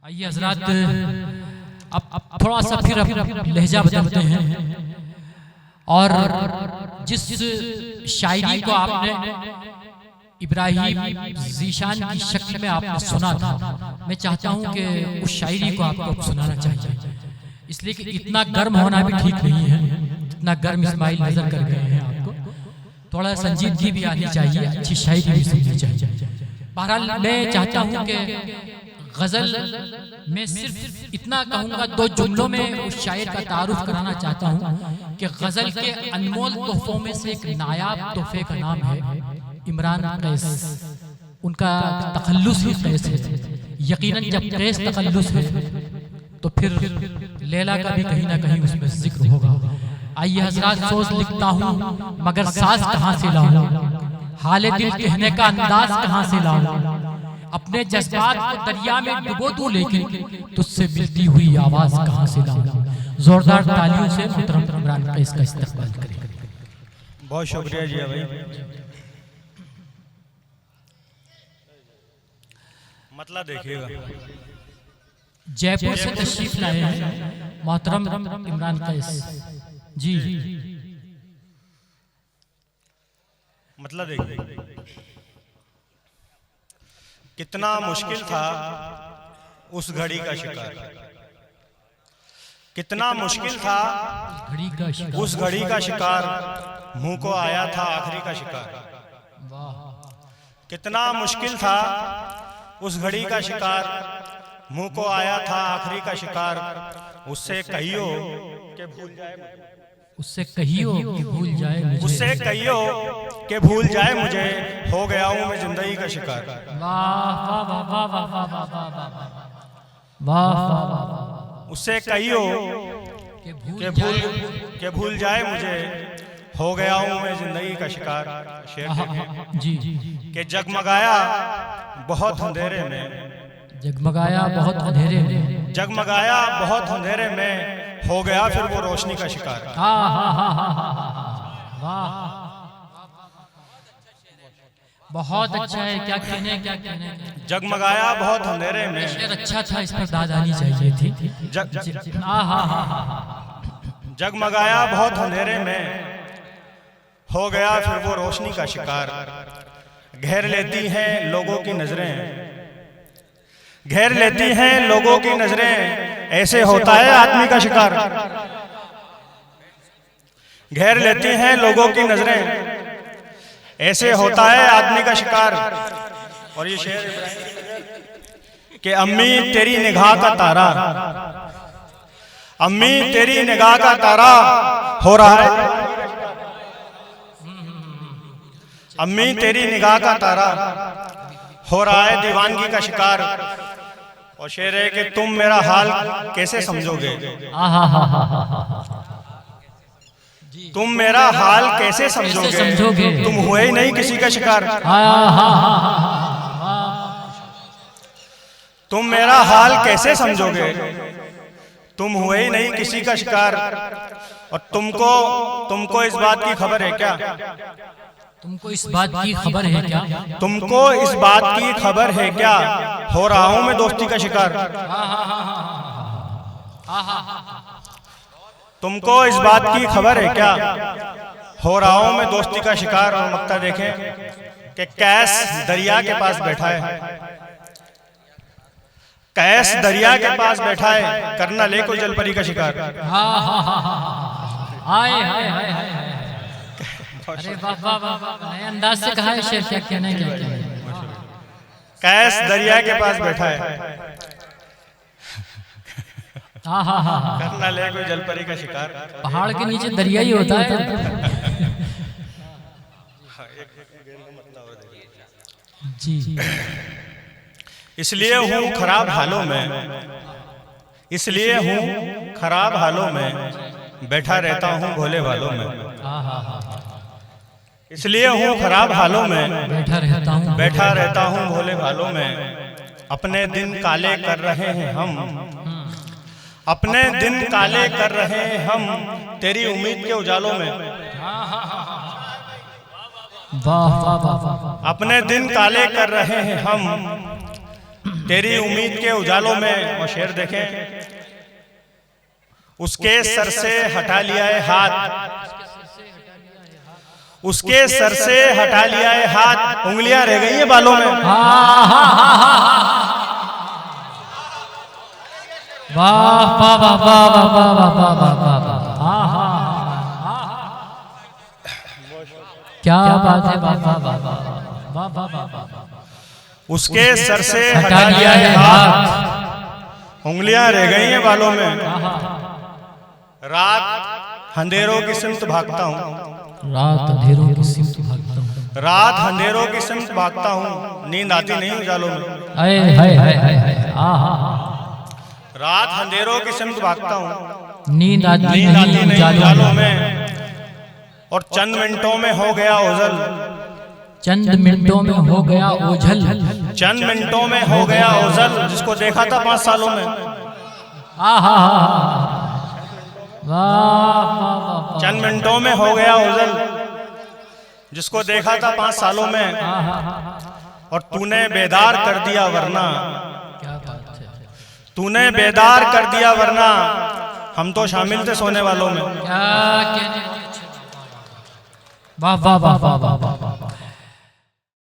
आइए हजरात, अब थोड़ा सा फिर लहजा बदलते हैं और जिस शायरी को आपने इब्राहिम ज़ीशान की शक्ल में आपने सुना था, मैं चाहता हूं कि उस शायरी को आपको सुनाना चाहिए, इसलिए कि इतना गर्म होना भी ठीक नहीं है। इतना गर्म इस्माइल नजर कर गए हैं आपको, थोड़ा संजीदगी भी आनी चाहिए, अच्छी शायरी भी सुननी चाहिए। बहरहाल मैं चाहता हूं कि गजल में सिर्फ इतना कहूँगा, दो जुमलों में उस शायर का तारुफ कराना चाहता हूँ कि गजल के अनमोल तोहफों में से एक नायाब तोहफे का नाम है इमरान कैस। उनका तखल्लुस ही कैस है। यकीनन जब कैस तखल्लुस है तो फिर लैला का भी कहीं ना कहीं उसमें जिक्र होगा। आइए हजरात, सोच लिखता हूँ मगर साज कहाँ से लाऊं, हाले दिल कहने का अंदाज कहाँ से लाऊं, अपने जज्बात को दरिया में डुबो दूं लेकिन तुझसे मिलती हुई आवाज कहाँ से लाऊं। जोरदार तालियों से मोहतरम इमरान कैस का इस्तकबाल करें। बहुत शुक्रिया जी भाई। मतलब देखिएगा, जयपुर से तशरीफ लाए हैं मोहतरम इमरान कैस जी। मतलब देखिए कितना मुश्किल था उस घड़ी का शिकार, कितना मुश्किल था घड़ी का शिकार, उस घड़ी का शिकार, मुंह को आया था आखिरी का शिकार। कितना मुश्किल था उस घड़ी का शिकार, मुंह को आया था आखिरी का शिकार। उससे कहियो कि भूल जाए, उससे कहियो कि भूल जाए मुझे, उससे कहियो कि भूल जाए मुझे, हो गया हूं मैं जिंदगी का शिकार। वाह वाह वाह वाह वाह वाह वाह वाह वाह वाह। उससे कहियो कि भूल जाए मुझे, हो गया हूं मैं जिंदगी का शिकार। शेर जी कि जगमगाया बहुत अंधेरे में, जगमगाया बहुत अंधेरे में, जगमगाया बहुत अंधेरे में, हो गया फिर वो रोशनी का शिकार। वाह, बहुत अच्छा है, क्या कहने क्या कहने। जगमगाया बहुत अंधेरे में, शेर अच्छा था, इस पर दाद आनी चाहिए थी। जगमगाया बहुत अंधेरे में, हो गया फिर वो रोशनी का शिकार। घेर लेती हैं लोगों की नजरें, घेर लेती हैं लोगों की नजरें, ऐसे होता है आदमी का शिकार। घेर लेती हैं लोगों की नजरें, ऐसे होता है आदमी का शिकार। और ये शेर कि अम्मी तेरी निगाह का तारा, अम्मी तेरी निगाह का तारा हो रहा है, अम्मी तेरी निगाह का तारा हो रहा है दीवानगी का शिकार। और शेर है कि तुम मेरा हाल कैसे समझोगे, तुम मेरा हाल कैसे समझोगे, तुम हुए ही नहीं किसी का शिकार। तुम मेरा हाल कैसे समझोगे, तुम हुए ही नहीं किसी का शिकार। और तुमको इस बात की खबर है क्या, तुमको इस बात की खबर है क्या, तुमको इस बात की खबर है क्या, हो रहा हूं मैं दोस्ती का शिकार। तुमको इस बात की खबर है क्या, हो रहा हूं मैं दोस्ती का शिकार। और मक्ता देखें कि कैस दरिया के पास बैठा है, कैस दरिया के पास बैठा है, करना ले कोई जलपरी का शिकार। अरे वाह वाह वाह वाह, नए अंदाज से कहा है शेर, क्या कहना है क्या कहना है। कैस दरिया के पास बैठा है, करना ले कोई जलपरी का शिकार। पहाड़ के नीचे दरिया ही होता है। जी इसलिए हूँ खराब हालों में, इसलिए हूँ खराब हालों में, बैठा रहता हूँ भोले वालों में। इसलिए हूँ खराब हालों में, बैठा रहता हूँ भोले भालों में। अपने दिन काले कर रहे हैं हम, अपने दिन काले कर रहे हैं हम, तेरी उम्मीद के उजालों में। अपने दिन काले कर रहे हैं हम, तेरी उम्मीद के उजालों में, और शेर देखें, उसके सर से हटा लिया है हाथ, उसके सर से हटा लिया है हाथ, उंगलियां रह गई हैं बालों में। वाह वाह वाह वाह वाह वाह वाह वाह वाह वाह, क्या बात है, वाह वाह वाह वाह वाह वाह वाह। उसके सर से हटा लिया है हाथ, उंगलियां रह गई हैं बालों में। रात अंधेरों की सिमत भागता हूँ, रात अंधेरों की सिमत भागता हूँ, रात अंधेरों की सिमत भागता हूँ, नींद आती नहीं उजालों में। हाय हाय हाय हाय, रात अंधेरों की सिमत भागता हूँ, नींद आती नहीं नहीं उजालों में। और चंद मिनटों में हो गया ओझल, चंद मिनटों में हो गया ओझल, चंद मिनटों में हो गया ओझल, जिसको देखा था 5 सालों में। वाह, चंद मिनटों में हो गया ओझल, जिसको देखा था 5 सालों में। और तूने बेदार कर दिया वरना, क्या बात है, तूने बेदार कर दिया वरना हम तो शामिल थे सोने वालों में। क्या कहने, वाह वाह वाह वाह वाह।